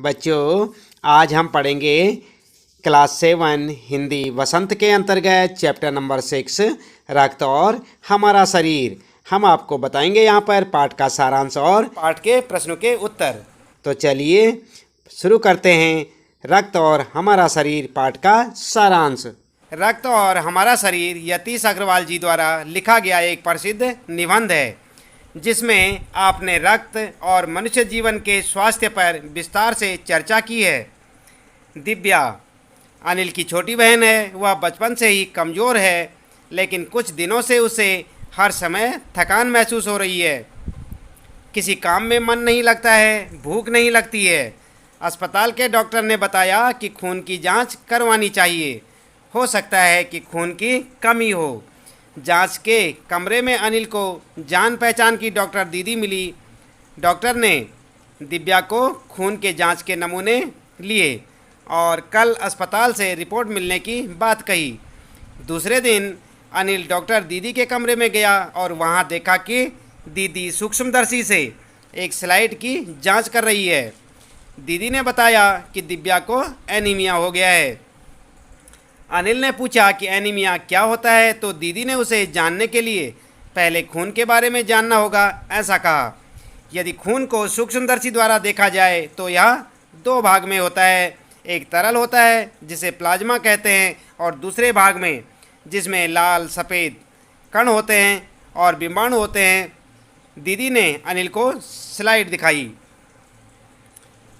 बच्चों, आज हम पढ़ेंगे क्लास 7 हिंदी वसंत के अंतर्गत चैप्टर नंबर 6 रक्त और हमारा शरीर। हम आपको बताएंगे यहाँ पर पाठ का सारांश और पाठ के प्रश्नों के उत्तर। तो चलिए शुरू करते हैं। रक्त और हमारा शरीर पाठ का सारांश। रक्त और हमारा शरीर यतीश अग्रवाल जी द्वारा लिखा गया एक प्रसिद्ध निबंध है, जिसमें आपने रक्त और मनुष्य जीवन के स्वास्थ्य पर विस्तार से चर्चा की है। दिव्या अनिल की छोटी बहन है। वह बचपन से ही कमज़ोर है, लेकिन कुछ दिनों से उसे हर समय थकान महसूस हो रही है। किसी काम में मन नहीं लगता है, भूख नहीं लगती है। अस्पताल के डॉक्टर ने बताया कि खून की जांच करवानी चाहिए। हो सकता है कि खून की कमी हो। जांच के कमरे में अनिल को जान पहचान की डॉक्टर दीदी मिली। डॉक्टर ने दिव्या को खून के जांच के नमूने लिए और कल अस्पताल से रिपोर्ट मिलने की बात कही। दूसरे दिन अनिल डॉक्टर दीदी के कमरे में गया और वहां देखा कि दीदी सूक्ष्मदर्शी से एक स्लाइड की जांच कर रही है। दीदी ने बताया कि दिव्या को एनीमिया हो गया है। अनिल ने पूछा कि एनीमिया क्या होता है, तो दीदी ने उसे जानने के लिए पहले खून के बारे में जानना होगा, ऐसा कहा। यदि खून को सूक्ष्मदर्शी द्वारा देखा जाए तो यह दो भाग में होता है। एक तरल होता है जिसे प्लाज्मा कहते हैं, और दूसरे भाग में जिसमें लाल सफ़ेद कण होते हैं और बिंबाणु होते हैं। दीदी ने अनिल को स्लाइड दिखाई।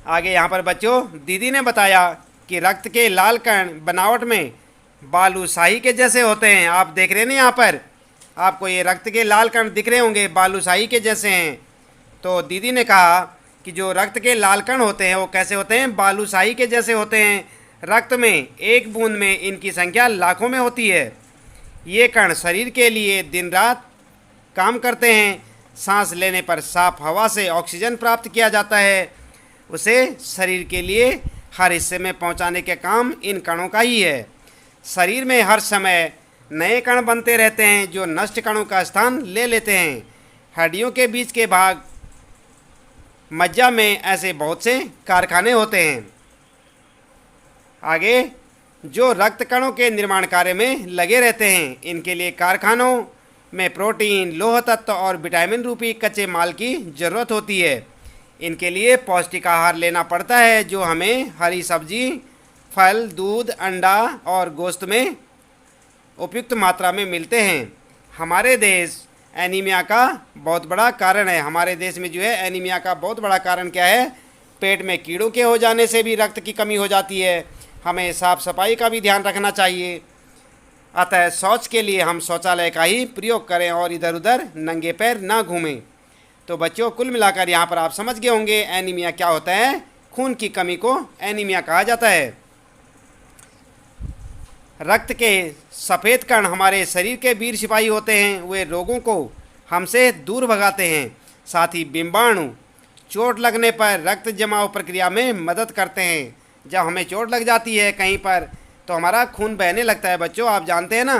आगे यहाँ पर बच्चों, दीदी ने बताया कि रक्त के लाल कण बनावट में बालूशाही के जैसे होते हैं। आप देख रहे हैं ना, यहाँ पर आपको ये रक्त के लाल कण दिख रहे होंगे, बालूशाही के जैसे हैं। तो दीदी ने कहा कि जो रक्त के लाल कण होते हैं वो कैसे होते हैं, बालूशाही के जैसे होते हैं। रक्त में एक बूंद में इनकी संख्या लाखों में होती है। ये कण शरीर के लिए दिन रात काम करते हैं। सांस लेने पर साफ हवा से ऑक्सीजन प्राप्त किया जाता है। उसे शरीर के लिए हर हिस्से में पहुंचाने के काम इन कणों का ही है। शरीर में हर समय नए कण बनते रहते हैं जो नष्ट कणों का स्थान ले लेते हैं। हड्डियों के बीच के भाग मज्जा में ऐसे बहुत से कारखाने होते हैं। आगे, जो रक्त कणों के निर्माण कार्य में लगे रहते हैं, इनके लिए कारखानों में प्रोटीन, लोह तत्व और विटामिन रूपी कच्चे माल की ज़रूरत होती है। इनके लिए पौष्टिक आहार लेना पड़ता है, जो हमें हरी सब्जी, फल, दूध, अंडा और गोश्त में उपयुक्त मात्रा में मिलते हैं। हमारे देश एनीमिया का बहुत बड़ा कारण है। हमारे देश में जो है एनीमिया का बहुत बड़ा कारण क्या है, पेट में कीड़ों के हो जाने से भी रक्त की कमी हो जाती है। हमें साफ़ सफाई का भी ध्यान रखना चाहिए। अतः शौच के लिए हम शौचालय का ही प्रयोग करें और इधर उधर नंगे पैर ना घूमें। तो बच्चों, कुल मिलाकर यहाँ पर आप समझ गए होंगे एनीमिया क्या होता है। खून की कमी को एनीमिया कहा जाता है। रक्त के सफ़ेद कण हमारे शरीर के वीर सिपाही होते हैं। वे रोगों को हमसे दूर भगाते हैं। साथ ही बिंबाणु चोट लगने पर रक्त जमाव प्रक्रिया में मदद करते हैं। जब हमें चोट लग जाती है कहीं पर, तो हमारा खून बहने लगता है बच्चों, आप जानते हैं ना।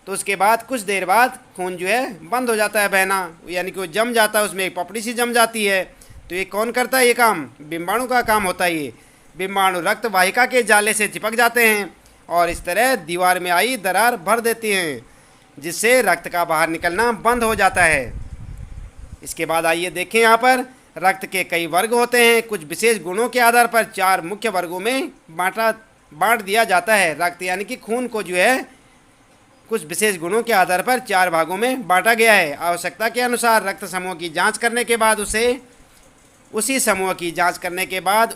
तो उसके बाद कुछ देर बाद खून जो है बंद हो जाता है बहना, यानी कि वो जम जाता है, उसमें एक पपड़ी सी जम जाती है। तो ये कौन करता है ये काम? बिंबाणु का काम होता है। ये बिंबाणु रक्त वाहिका के जाले से चिपक जाते हैं और इस तरह दीवार में आई दरार भर देती हैं, जिससे रक्त का बाहर निकलना बंद हो जाता है। इसके बाद आइए देखें, यहाँ पर रक्त के कई वर्ग होते हैं। कुछ विशेष गुणों के आधार पर 4 मुख्य वर्गों में बांट दिया जाता है। रक्त यानी कि खून को जो है कुछ विशेष गुणों के आधार पर 4 भागों में बांटा गया है। आवश्यकता के अनुसार रक्त समूह की जांच करने के बाद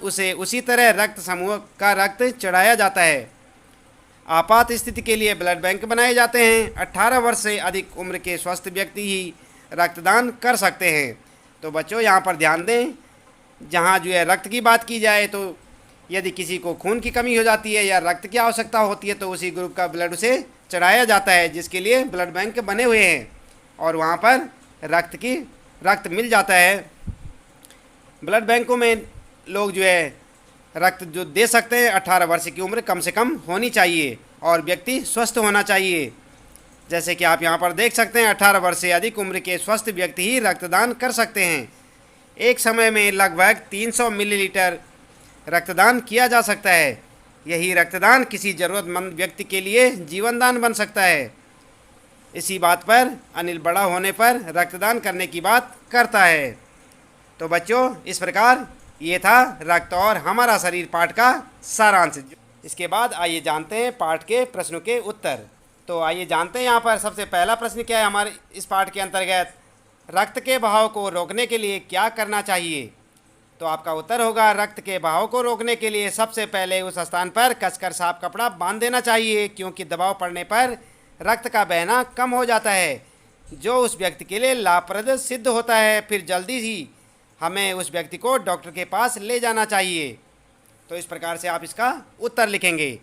उसे उसी तरह रक्त समूह का रक्त चढ़ाया जाता है। आपात स्थिति के लिए ब्लड बैंक बनाए जाते हैं। 18 वर्ष से अधिक उम्र के स्वस्थ व्यक्ति ही रक्तदान कर सकते हैं। तो बच्चों, यहाँ पर ध्यान दें, जहाँ जो है रक्त की बात की जाए, तो यदि किसी को खून की कमी हो जाती है या रक्त की आवश्यकता होती है, तो उसी ग्रुप का ब्लड उसे चढ़ाया जाता है, जिसके लिए ब्लड बैंक बने हुए हैं और वहाँ पर रक्त मिल जाता है। ब्लड बैंकों में लोग जो है रक्त जो दे सकते हैं, 18 वर्ष की उम्र कम से कम होनी चाहिए और व्यक्ति स्वस्थ होना चाहिए। जैसे कि आप यहाँ पर देख सकते हैं, 18 वर्ष से अधिक उम्र के स्वस्थ व्यक्ति ही रक्तदान कर सकते हैं। एक समय में लगभग 300 मिलीलीटर रक्तदान किया जा सकता है। यही रक्तदान किसी ज़रूरतमंद व्यक्ति के लिए जीवन दान बन सकता है। इसी बात पर अनिल बड़ा होने पर रक्तदान करने की बात करता है। तो बच्चों, इस प्रकार ये था रक्त और हमारा शरीर पाठ का सारांश। इसके बाद आइए जानते हैं पाठ के प्रश्नों के उत्तर। तो आइए जानते हैं यहाँ पर सबसे पहला प्रश्न क्या है हमारे इस पाठ के अंतर्गत, रक्त के बहाव को रोकने के लिए क्या करना चाहिए। तो आपका उत्तर होगा, रक्त के बहाव को रोकने के लिए सबसे पहले उस स्थान पर कसकर साफ कपड़ा बांध देना चाहिए, क्योंकि दबाव पड़ने पर रक्त का बहना कम हो जाता है, जो उस व्यक्ति के लिए लाभप्रद सिद्ध होता है। फिर जल्दी ही हमें उस व्यक्ति को डॉक्टर के पास ले जाना चाहिए। तो इस प्रकार से आप इसका उत्तर लिखेंगे।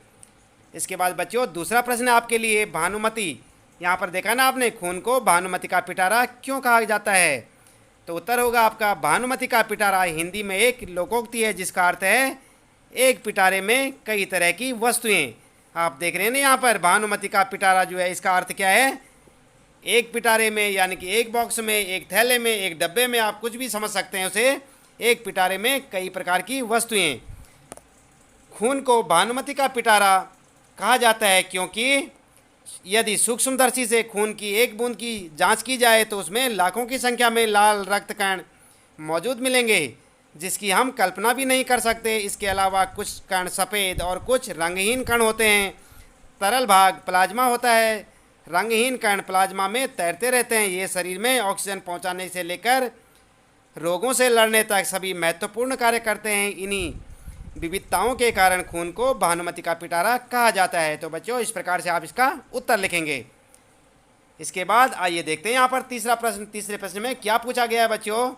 इसके बाद बच्चों, दूसरा प्रश्न आपके लिए, भानुमति। यहाँ पर देखा ना आपने, खून को भानुमति का पिटारा क्यों कहा जाता है। तो उत्तर होगा आपका, भानुमति का पिटारा हिंदी में एक लोकोक्ति है जिसका अर्थ है एक पिटारे में कई तरह की वस्तुएं। आप देख रहे हैं ना यहाँ पर, भानुमति का पिटारा जो है इसका अर्थ क्या है, एक पिटारे में यानी कि एक बॉक्स में, एक थैले में, एक डब्बे में, आप कुछ भी समझ सकते हैं उसे। एक पिटारे में कई प्रकार की वस्तुएं। खून को भानुमति का पिटारा कहा जाता है क्योंकि यदि सूक्ष्मदर्शी से खून की एक बूंद की जांच की जाए तो उसमें लाखों की संख्या में लाल रक्त कण मौजूद मिलेंगे, जिसकी हम कल्पना भी नहीं कर सकते। इसके अलावा कुछ कण सफ़ेद और कुछ रंगहीन कण होते हैं। तरल भाग प्लाज्मा होता है। रंगहीन कण प्लाज्मा में तैरते रहते हैं। ये शरीर में ऑक्सीजन पहुंचाने से लेकर रोगों से लड़ने तक सभी महत्वपूर्ण कार्य करते हैं। इन्हीं विविधताओं के कारण खून को भानुमति का पिटारा कहा जाता है। तो बच्चों, इस प्रकार से आप इसका उत्तर लिखेंगे। इसके बाद आइए देखते हैं यहाँ पर तीसरा प्रश्न। तीसरे प्रश्न में क्या पूछा गया है बच्चों,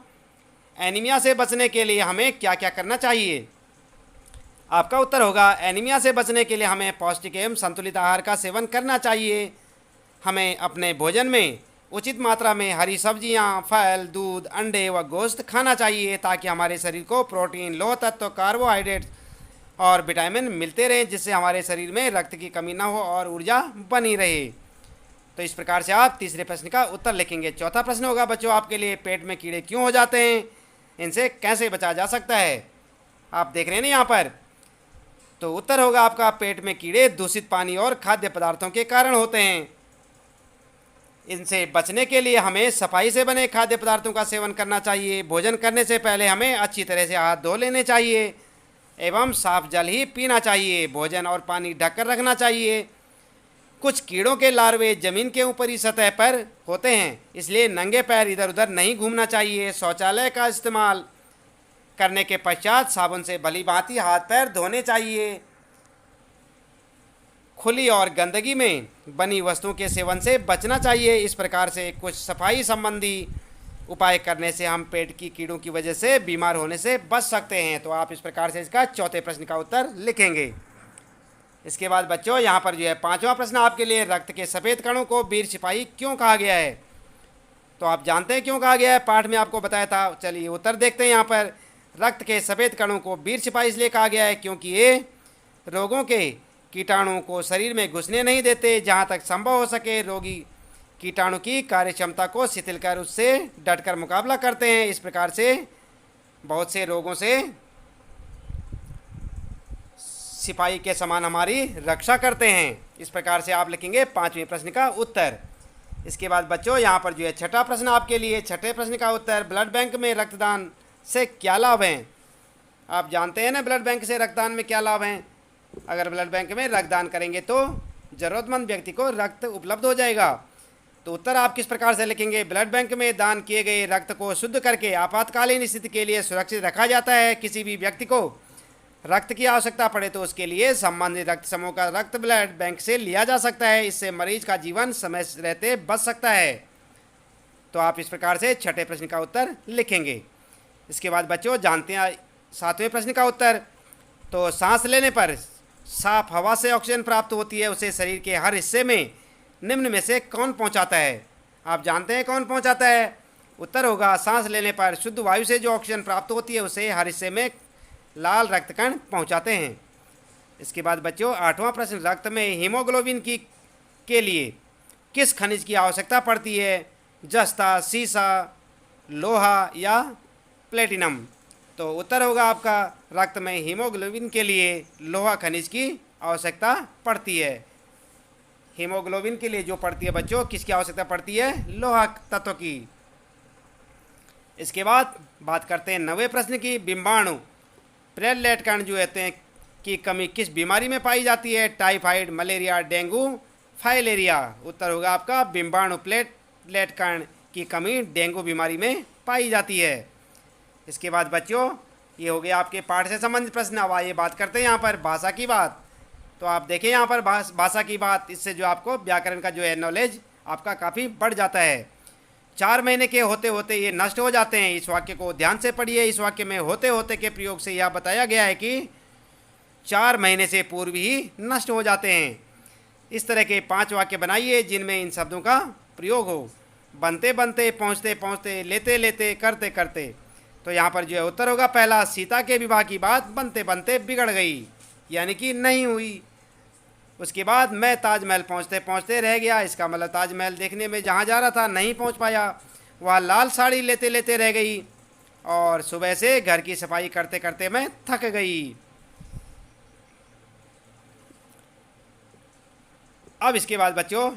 एनीमिया से बचने के लिए हमें क्या क्या करना चाहिए। आपका उत्तर होगा, एनीमिया से बचने के लिए हमें पौष्टिक एवं संतुलित आहार का सेवन करना चाहिए। हमें अपने भोजन में उचित मात्रा में हरी सब्जियां, फल, दूध, अंडे व गोश्त खाना चाहिए, ताकि हमारे शरीर को प्रोटीन, लौह तत्व, कार्बोहाइड्रेट और विटामिन मिलते रहें, जिससे हमारे शरीर में रक्त की कमी न हो और ऊर्जा बनी रहे। तो इस प्रकार से आप तीसरे प्रश्न का उत्तर लिखेंगे। चौथा प्रश्न होगा बच्चों आपके लिए, पेट में कीड़े क्यों हो जाते हैं, इनसे कैसे बचा जा सकता है। आप देख रहे हैं ना यहाँ पर, तो उत्तर होगा आपका, पेट में कीड़े दूषित पानी और खाद्य पदार्थों के कारण होते हैं। इनसे बचने के लिए हमें सफाई से बने खाद्य पदार्थों का सेवन करना चाहिए। भोजन करने से पहले हमें अच्छी तरह से हाथ धो लेने चाहिए एवं साफ जल ही पीना चाहिए। भोजन और पानी ढककर रखना चाहिए। कुछ कीड़ों के लार्वे जमीन के ऊपरी सतह पर होते हैं, इसलिए नंगे पैर इधर उधर नहीं घूमना चाहिए। शौचालय का इस्तेमाल करने के पश्चात साबुन से भली भांति हाथ पैर धोने चाहिए। खुली और गंदगी में बनी वस्तुओं के सेवन से बचना चाहिए। इस प्रकार से कुछ सफाई संबंधी उपाय करने से हम पेट की कीड़ों की वजह से बीमार होने से बच सकते हैं। तो आप इस प्रकार से इसका चौथे प्रश्न का उत्तर लिखेंगे। इसके बाद बच्चों यहाँ पर जो है पांचवा प्रश्न आपके लिए, रक्त के सफ़ेद कणों को वीर सिपाही क्यों कहा गया है। तो आप जानते हैं क्यों कहा गया है, पाठ में आपको बताया था। चलिए उत्तर देखते हैं। यहाँ पर रक्त के सफ़ेद कणों को वीर सिपाही इसलिए कहा गया है क्योंकि ये रोगों के कीटाणुओं को शरीर में घुसने नहीं देते। जहाँ तक संभव हो सके रोगी कीटाणु की कार्यक्षमता को शिथिल कर उससे डटकर मुकाबला करते हैं। इस प्रकार से बहुत से रोगों से सिपाही के समान हमारी रक्षा करते हैं। इस प्रकार से आप लिखेंगे पांचवें प्रश्न का उत्तर। इसके बाद बच्चों यहाँ पर जो है छठा प्रश्न आपके लिए, छठे प्रश्न का उत्तर, ब्लड बैंक में रक्तदान से क्या लाभ हैं। आप जानते हैं ना ब्लड बैंक से रक्तदान में क्या लाभ हैं। अगर ब्लड बैंक में रक्तदान करेंगे तो ज़रूरतमंद व्यक्ति को रक्त उपलब्ध हो जाएगा। तो उत्तर आप किस प्रकार से लिखेंगे, ब्लड बैंक में दान किए गए रक्त को शुद्ध करके आपातकालीन स्थिति के लिए सुरक्षित रखा जाता है। किसी भी व्यक्ति को रक्त की आवश्यकता पड़े तो उसके लिए संबंधित रक्त समूह का रक्त ब्लड बैंक से लिया जा सकता है। इससे मरीज का जीवन समय रहते बच सकता है। तो आप इस प्रकार से छठे प्रश्न का उत्तर लिखेंगे। इसके बाद बच्चों जानते हैं सातवें प्रश्न का उत्तर। तो सांस लेने पर साफ हवा से ऑक्सीजन प्राप्त होती है, उसे शरीर के हर हिस्से में निम्न में से कौन पहुंचाता है। आप जानते हैं कौन पहुंचाता है। उत्तर होगा, सांस लेने पर शुद्ध वायु से जो ऑक्सीजन प्राप्त होती है उसे हर हिस्से में लाल रक्तकण पहुंचाते हैं। इसके बाद बच्चों आठवां प्रश्न, रक्त में हीमोग्लोबिन के लिए किस खनिज की आवश्यकता पड़ती है, जस्ता, सीसा, लोहा या प्लेटिनम। तो उत्तर होगा आपका रक्त में हीमोग्लोबिन के लिए लोहा खनिज की आवश्यकता पड़ती है। हीमोग्लोबिन के लिए जो पड़ती है बच्चों, किसकी आवश्यकता पड़ती है? लोहा तत्व की। इसके बाद बात करते हैं 9वें प्रश्न की। बिंबाणु प्लेटलेट कण जो होते हैं की कमी किस बीमारी में पाई जाती है? Typhoid, malaria, dengue, filaria. उत्तर होगा आपका बिंबाणु प्लेटलेट कण की कमी डेंगू बीमारी में पाई जाती है। इसके बाद बच्चों ये हो गया आपके पाठ से संबंधित प्रश्न। अब आइए बात करते हैं यहाँ पर भाषा की बात। तो आप देखें यहाँ पर भाषा की बात, इससे जो आपको व्याकरण का जो है नॉलेज आपका काफ़ी बढ़ जाता है। 4 महीने के होते होते ये नष्ट हो जाते हैं। इस वाक्य को ध्यान से पढ़िए। इस वाक्य में होते होते के प्रयोग से यह बताया गया है कि 4 महीने से पूर्व ही नष्ट हो जाते हैं। इस तरह के 5 वाक्य बनाइए जिनमें इन शब्दों का प्रयोग हो। बनते बनते, पहुँचते पहुँचते, लेते लेते, करते करते। तो यहाँ पर जो है उत्तर होगा पहला, सीता के विवाह की बात बनते बनते बिगड़ गई, यानी कि नहीं हुई। उसके बाद मैं ताजमहल पहुँचते पहुँचते रह गया। इसका मतलब ताजमहल देखने में जहाँ जा रहा था नहीं पहुँच पाया। वह लाल साड़ी लेते लेते रह गई। और सुबह से घर की सफाई करते करते मैं थक गई। अब इसके बाद बच्चों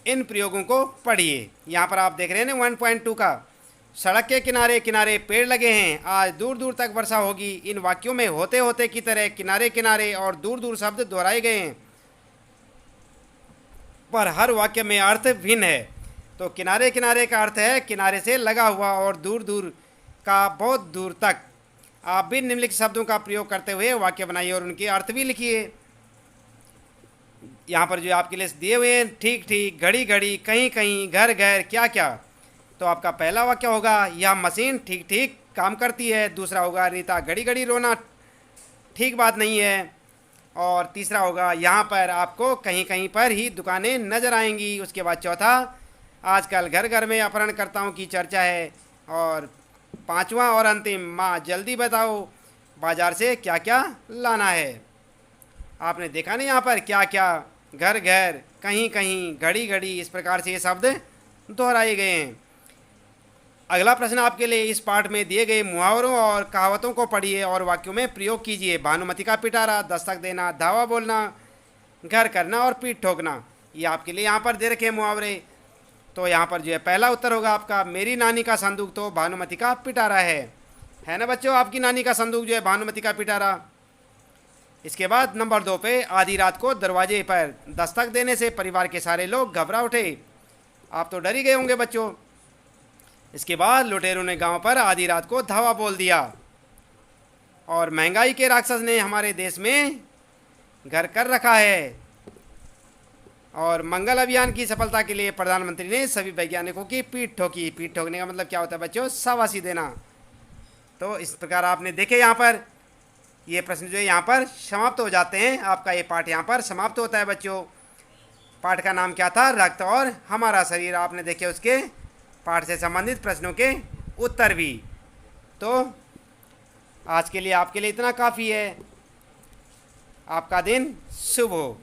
इन प्रयोगों को पढ़िए। यहाँ पर आप देख रहे हैं ना 1.2 का, सड़क के किनारे किनारे पेड़ लगे हैं, आज दूर दूर तक वर्षा होगी। इन वाक्यों में होते होते की तरह किनारे किनारे और दूर दूर शब्द दोहराए गए हैं, पर हर वाक्य में अर्थ भिन्न है। तो किनारे किनारे का अर्थ है किनारे से लगा हुआ, और दूर दूर का बहुत दूर तक। आप भी निम्नलिखित शब्दों का प्रयोग करते हुए वाक्य बनाइए और उनके अर्थ भी लिखिए। यहाँ पर जो आपके लिए दिए हुए हैं, ठीक ठीक, घड़ी घड़ी, कहीं कहीं, घर घर, क्या क्या। तो आपका पहला वाक्य होगा यह मशीन ठीक ठीक काम करती है। दूसरा होगा रीता घड़ी घड़ी रोना ठीक बात नहीं है। और तीसरा होगा यहाँ पर आपको कहीं कहीं पर ही दुकानें नज़र आएंगी। उसके बाद चौथा, आजकल घर घर में अपहरणकर्ताओं की चर्चा है। और पांचवा और अंतिम, माँ जल्दी बताओ बाज़ार से क्या क्या लाना है। आपने देखा नहीं यहाँ पर क्या क्या, घर घर, कहीं कहीं, घड़ी घड़ी, इस प्रकार से ये शब्द दोहराए गए हैं। अगला प्रश्न आपके लिए, इस पाठ में दिए गए मुहावरों और कहावतों को पढ़िए और वाक्यों में प्रयोग कीजिए। भानुमति का पिटारा, दस्तक देना, धावा बोलना, घर करना और पीठ ठोकना, ये आपके लिए यहाँ पर दे रखे मुहावरे। तो यहाँ पर जो है पहला उत्तर होगा आपका, मेरी नानी का संदूक तो भानुमति का पिटारा है ना बच्चों? आपकी नानी का संदूक जो है भानुमति का पिटारा। इसके बाद नंबर 2 पे, आधी रात को दरवाजे पर दस्तक देने से परिवार के सारे लोग घबरा उठे। आप तो डर ही गए होंगे बच्चों। इसके बाद लुटेरों ने गांव पर आधी रात को धावा बोल दिया। और महंगाई के राक्षस ने हमारे देश में घर कर रखा है। और मंगल अभियान की सफलता के लिए प्रधानमंत्री ने सभी वैज्ञानिकों की पीठ ठोकी। पीठ ठोकने का मतलब क्या होता है बच्चों? शाबाशी देना। तो इस प्रकार आपने देखे यहाँ पर ये प्रश्न जो है यहाँ पर समाप्त हो जाते हैं। आपका ये पाठ यहाँ पर समाप्त होता है बच्चों। पाठ का नाम क्या था? रक्त और हमारा शरीर। आपने देखे उसके पाठ से संबंधित प्रश्नों के उत्तर भी। तो आज के लिए आपके लिए इतना काफ़ी है। आपका दिन शुभ हो।